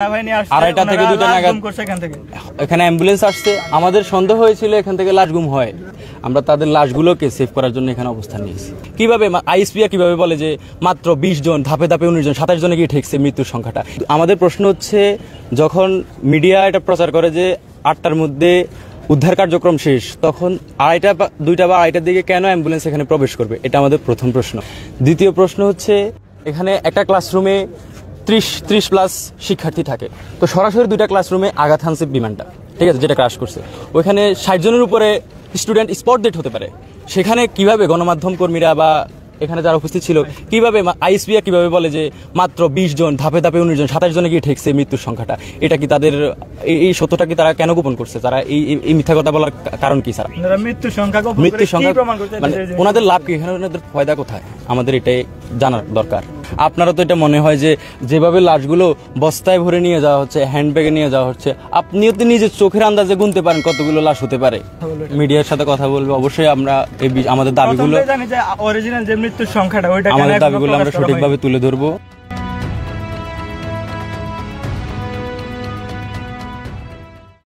আড়াইটা থেকে 2টা নাগাদ এখানে অ্যাম্বুলেন্স আসছে। আমাদের সন্দেহ হয়েছিল এখান থেকে লাশ গুম হয়। আমরা তাদের লাশগুলোকে সেভ করার জন্য এখানে অবস্থান নিয়েছি। কিভাবে আইএসপিয়া কিভাবে বলে যে মাত্র 20 জন, ধাপে ধাপে 19 জন, 27 জনে গিয়ে ঠেকছে মৃত্যুর সংখ্যাটা। আমাদের প্রশ্ন হচ্ছে, যখন মিডিয়া এটা প্রচার করে যে 8টার মধ্যে উদ্ধার কার্যক্রম শেষ, তখন 2টা বা 2:30টার দিকে কেন অ্যাম্বুলেন্স এখানে প্রবেশ করবে? এটা আমাদের প্রথম প্রশ্ন। দ্বিতীয় প্রশ্ন হচ্ছে, এখানে একটা ক্লাসরুমে 30+ শিক্ষার্থী থাকে, তো সরাসরি 2টা ক্লাসরুমে আঘাত হানছে বিমানটা, ঠিক আছে, যেটা ক্রাশ করছে। ওইখানে 60 জনের উপরে স্টুডেন্ট স্পট ডেড হতে পারে। সেখানে কিভাবে গণমাধ্যম কর্মীরা বা এখানে যারা উপস্থিত ছিল, কিভাবে আইএসপিয়া কিভাবে বলে যে মাত্র 20 জন, ধাপে ধাপে 19 জন, 27 জনে গিয়ে ঠেকছে মৃত্যুর সংখ্যাটা? এটা কি তাদের এই সত্যটা কি তারা কেন গোপন করছে? তারা এই মিথ্যা কথা বলার কারণ কি? স্যার, মৃত্যুর সংখ্যা মানে ওনাদের লাভ কি? এখানে ওনাদের ফায়দা কোথায়? আমাদের এটাই জানার দরকার। আপনারা তো এটা মনে হয় যে যেভাবে লাশগুলো বস্তায় ভরে নিয়ে যাওয়া হচ্ছে, হ্যান্ডব্যাগে নিয়ে যাওয়া হচ্ছে, আপনিও তো নিজের চোখের আন্দাজে গুনতে পারেন কতগুলো লাশ হতে পারে। মিডিয়ার সাথে কথা বলবে অবশ্যই। আমরা আমাদের দাবিগুলো অরিজিনাল যে মৃত্যুর সংখ্যাটা, আমাদের দাবিগুলো আমরা সঠিকভাবে তুলে ধরবো।